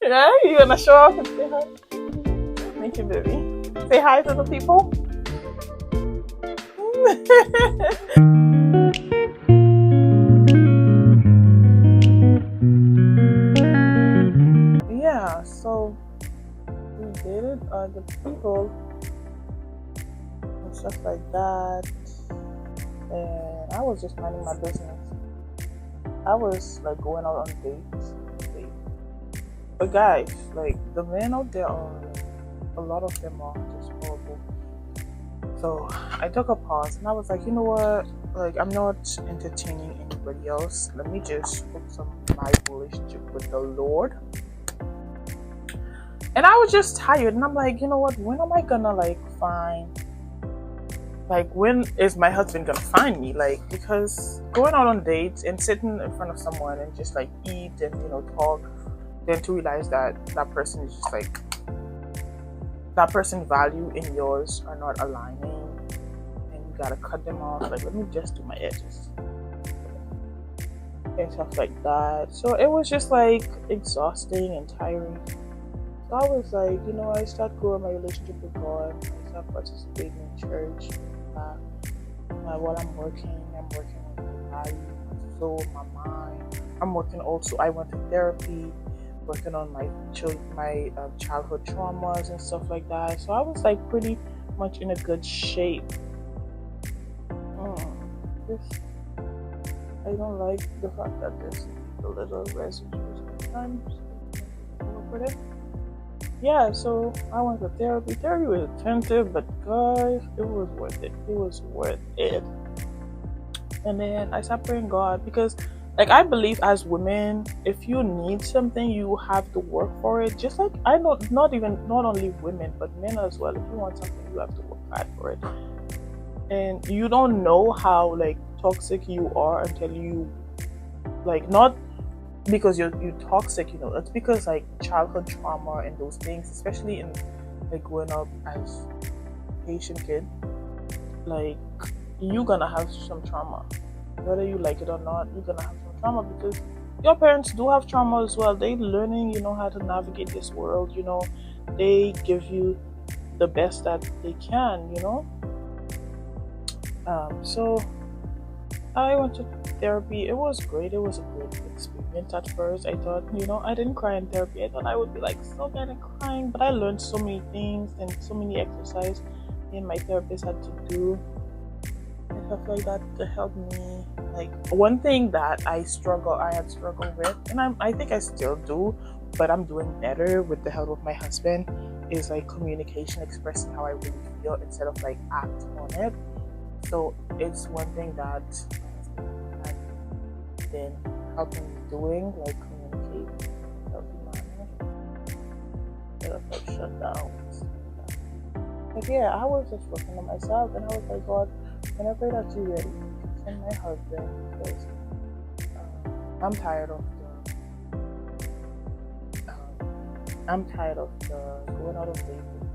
Yeah, you gonna show up and say hi? Thank you, baby. Say hi to the people. Yeah, so we dated other people and stuff like that, and I was just minding my business. I was like going out on dates. But guys, like the men out there are, a lot of them are just horrible. So I took a pause and I was like, you know what? Like I'm not entertaining anybody else. Let me just focus on my relationship with the Lord. And I was just tired, and I'm like, you know what? When am I gonna when is my husband gonna find me? Like, because going out on dates and sitting in front of someone and just like eat and talk, then to realize that that person is just like that person's value and yours are not aligning, and you gotta cut them off. Like, let me just do my edges and stuff like that. So it was just like exhausting and tiring. So I was like, I started growing my relationship with God. I started participating in church. While I'm working on my body, my soul, my mind. I'm working also. I went to therapy, working on my childhood traumas and stuff like that. So I was like pretty much in a good shape. I don't like the fact that there's a little residues sometimes. Over it. Yeah, so I went to therapy. Therapy was expensive, but guys, it was worth it. It was worth it. And then I started praying God, because like I believe as women, if you need something, you have to work for it. Just like I know, not only women, but men as well. If you want something, you have to work hard for it. And you don't know how like toxic you are until you not because you're toxic, it's because like childhood trauma and those things, especially in like growing up as Haitian kid, like you're gonna have some trauma, whether you like it or not. You're gonna have some trauma because your parents do have trauma as well. They learning, how to navigate this world. They give you the best that they can. So I went to therapy. It was great. It was a great experience at first. I thought, I didn't cry in therapy. I thought I would be like so bad at crying, but I learned so many things and so many exercises me and my therapist had to do and stuff like that to help me. Like one thing that I had struggled with, and I think I still do, but I'm doing better with the help of my husband, is like communication, expressing how I really feel instead of like act on it. So it's one thing that I've been helping me doing, like communicate, helping my instead of like shut down. But yeah, I was just working on myself, and I was like, God, whenever that you're ready, you can send my husband, because I'm tired of the going out of date with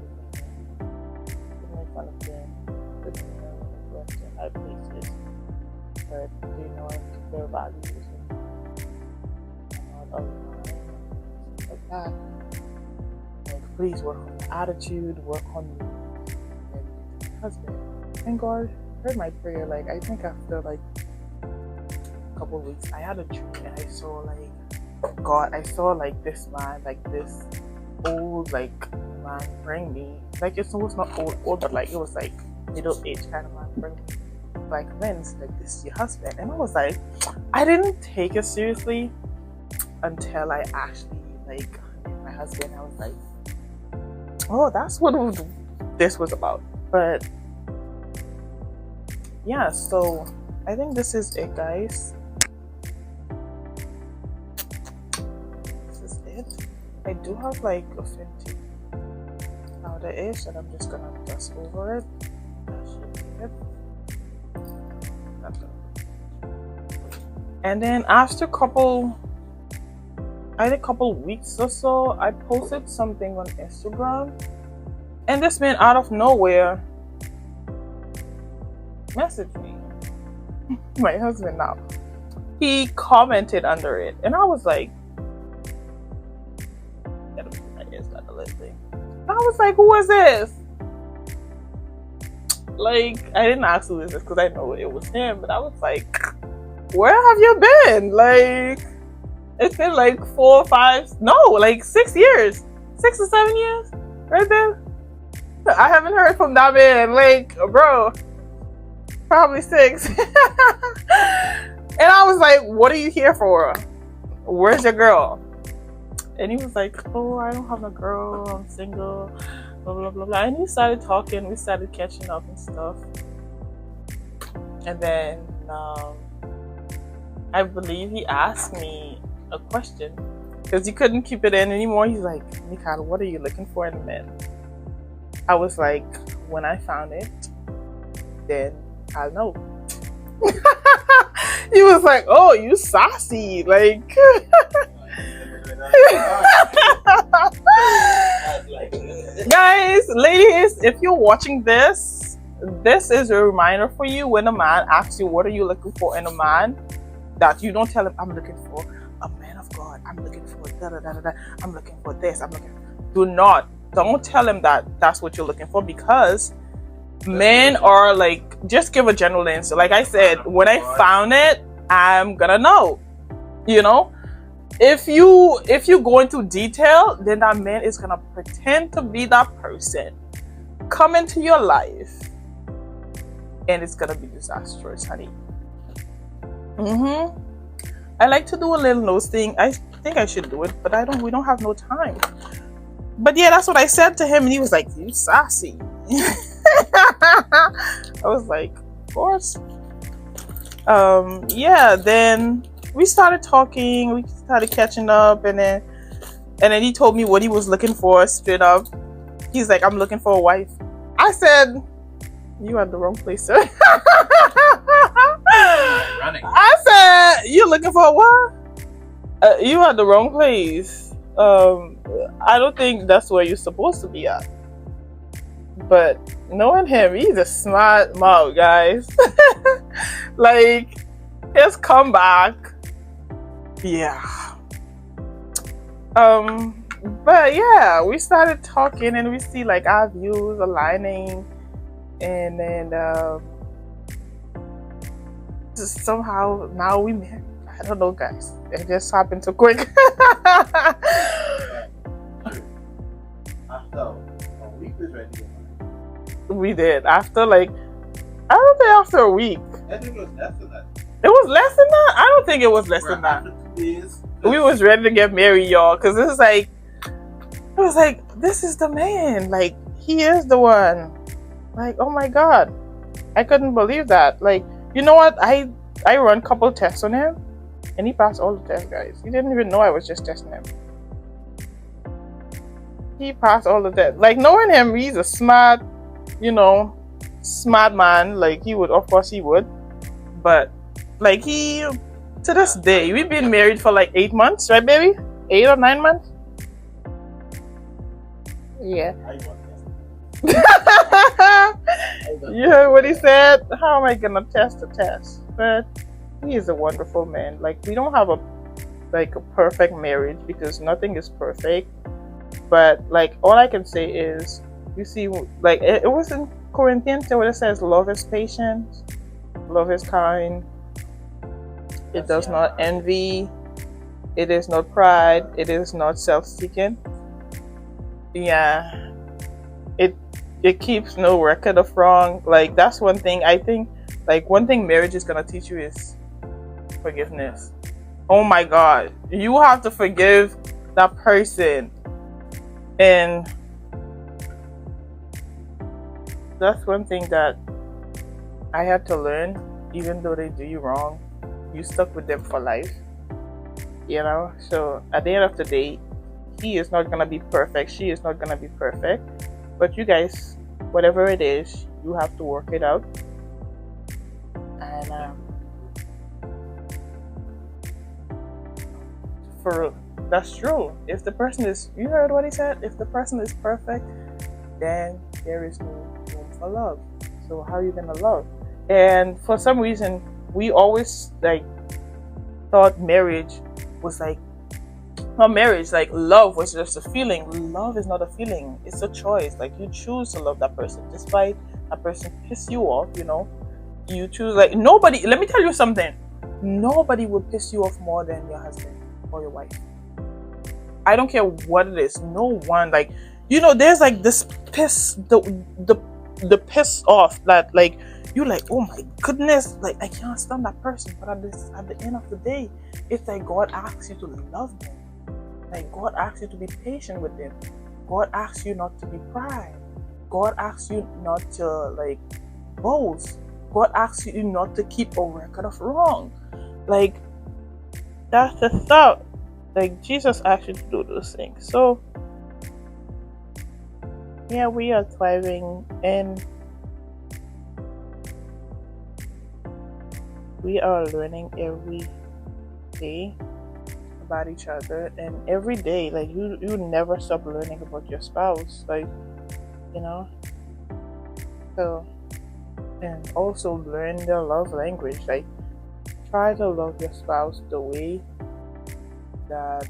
making fun of them, putting them going to high places, but their values and not aligned, like that. Like, please work on your attitude, work on your husband. And God heard my prayer. Like, I think after like a couple of weeks, I had a dream, and I saw like this man, like this old like man bring me. Like, it was not old, but like it was like middle-aged kind of man bring me. Like, Vince, like, this is your husband. And I was like, I didn't take it seriously until I actually like met my husband. I was like, oh, that's what this was about. But yeah, so I think this is it, guys. This is it. I do have like a Fenty powder-ish, and I'm just gonna dust over it. That should be it. And then after a couple weeks or so, I posted something on Instagram, and this man out of nowhere messaged me. My husband now. He commented under it, and I was like, gotta be my ears got the little thing. I was like, who is this? Like, I didn't ask who is this because I know it was him, but I was like, where have you been? Like, it's been like 4 or 5, no, like 6 years, 6 or 7 years, right there. I haven't heard from that man, like, bro, probably 6. And I was like, what are you here for? Where's your girl? And he was like, oh, I don't have a girl, I'm single, blah, blah, blah, blah. And he started talking, we started catching up and stuff. And then, I believe he asked me a question because he couldn't keep it in anymore. He's like, Mikhail, what are you looking for in a man? I was like, when I found it, then I'll know. He was like, oh, you sassy, like. Guys, ladies, if you're watching this, this is a reminder for you when a man asks you what are you looking for in a man, that you don't tell him, I'm looking for a man of God, I'm looking for da da da da da, I'm looking for this, don't tell him that that's what you're looking for, because men are like, just give a general answer. Like I said, when I found it, I'm gonna know, you know. If you go into detail, then that man is gonna pretend to be that person, come into your life, and it's gonna be disastrous, honey. I like to do a little nose thing. I think I should do it, but we don't have no time. But yeah, that's what I said to him, and he was like, you sassy. I was like, of course. Yeah, then we started talking, we started catching up, and then he told me what he was looking for straight up. He's like, I'm looking for a wife. I said, you are the wrong place, sir. I said, you're looking for a what? You are the wrong place. I don't think that's where you're supposed to be at. But knowing him, he's a smart mouth, guys. Like, his comeback. Yeah. But yeah, we started talking and we see like our views aligning, and then just somehow now we met. I don't know, guys. It just happened so quick. After a week was ready. We did. After like, I don't think after a week. I think it was less than that. It was less than that? I don't think it was less than that. After 2 days. We was ready to get married, y'all, because it was like, this is the man. Like, he is the one. Like, oh my God. I couldn't believe that. Like, you know what? I run a couple tests on him, and he passed all the tests, guys. He didn't even know I was just testing him. He passed all the tests. Like, knowing him, he's a smart, smart man. Like, he would, of course he would. But, like, to this day, we've been married for like 8 months, right, baby? 8 or 9 months? Yeah. You heard what he said? How am I gonna test the test? But he is a wonderful man. Like, we don't have a perfect marriage because nothing is perfect. But like, all I can say is, you see, like it was in Corinthians where it says, love is patient, love is kind, it does not envy, it is not pride, it is not self-seeking. Yeah, it keeps no record of wrong. Like, that's one thing I think, like, one thing marriage is gonna teach you is forgiveness. Oh my God, you have to forgive that person. And that's one thing that I had to learn. Even though they do you wrong, you stuck with them for life, so at the end of the day, he is not gonna be perfect, she is not gonna be perfect, but you guys, whatever it is, you have to work it out. And that's true. If the person is, you heard what he said, if the person is perfect, then there is no room for love. So how are you gonna love? And for some reason, we always thought marriage was like not marriage. Like love was just a feeling. Love is not a feeling. It's a choice. Like you choose to love that person, despite that person piss you off. You choose. Like nobody. Let me tell you something. Nobody will piss you off more than your husband or your wife. I don't care what it is. No one. Like there's like this piss. The piss off that like you like. Oh my goodness! Like I can't stand that person. But at the end of the day, it's like God asks you to love them. Like God asks you to be patient with them. God asks you not to be proud. God asks you not to like boast. God asks you not to keep a record of wrong. Like that's the thought. Like Jesus asked you to do those things. So yeah, we are thriving and we are learning every day about each other, and every day like you never stop learning about your spouse, like so, and also learn their love language. Like try to love your spouse the way that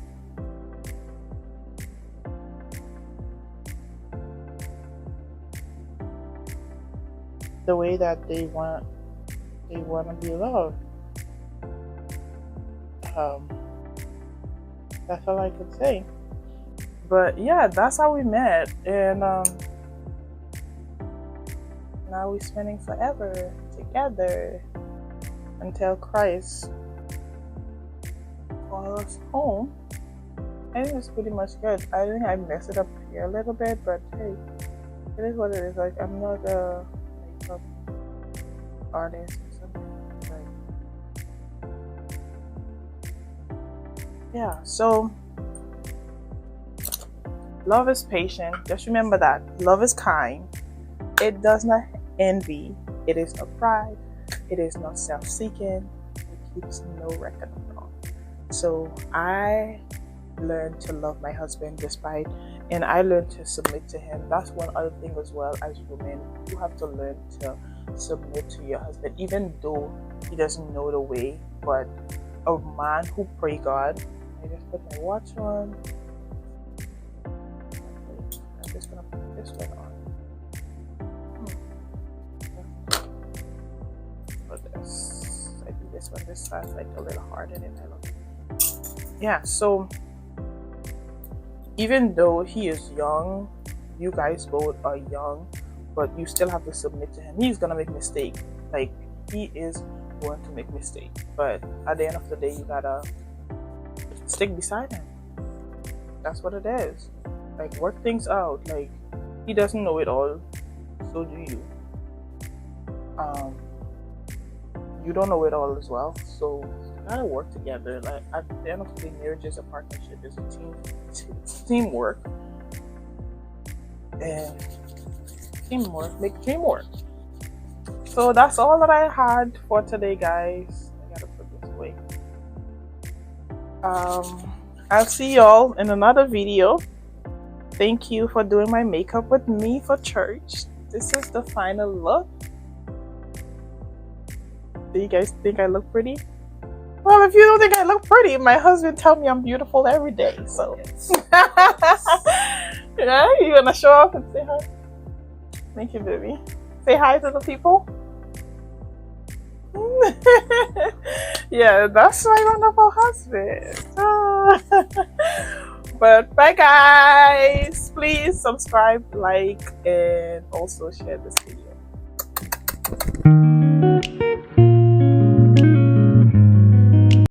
they want to be loved. That's all I could say. But yeah, that's how we met, and now we're spending forever together until Christ calls us home. I think it's pretty much good. I think I messed it up here a little bit, but hey, it is what it is. Like I'm not a makeup artist or something. Yeah, so love is patient. Just remember that. Love is kind. It does not envy. It is not pride. It is not self-seeking. It keeps no record of wrong. So I learned to love my husband and I learned to submit to him. That's one other thing as well. As women, you have to learn to submit to your husband, even though he doesn't know the way. But a man who pray God, I just put my watch on. I'm just gonna put this one on. For this, I do this one. This side's like a little harder than I love. Yeah. So even though he is young, you guys both are young, but you still have to submit to him. He's gonna make mistakes. Like he is going to make mistakes, but at the end of the day, you gotta stick beside him. That's what it is. Like work things out. Like he doesn't know it all, so do you. You don't know it all as well, so you gotta work together. Like at the end of the day, marriage is a partnership. It's a teamwork, and teamwork make dream work. So that's all that I had for today, guys. I gotta put this away. I'll see y'all in another video. Thank you for doing my makeup with me for church. This is the final look. Do you guys think I look pretty? Well, if you don't think I look pretty, my husband tells me I'm beautiful every day. So, yeah, you gonna show up and say hi? Thank you, baby. Say hi to the people. Yeah, that's my wonderful husband. But bye, guys. Please subscribe, like, and also share this video.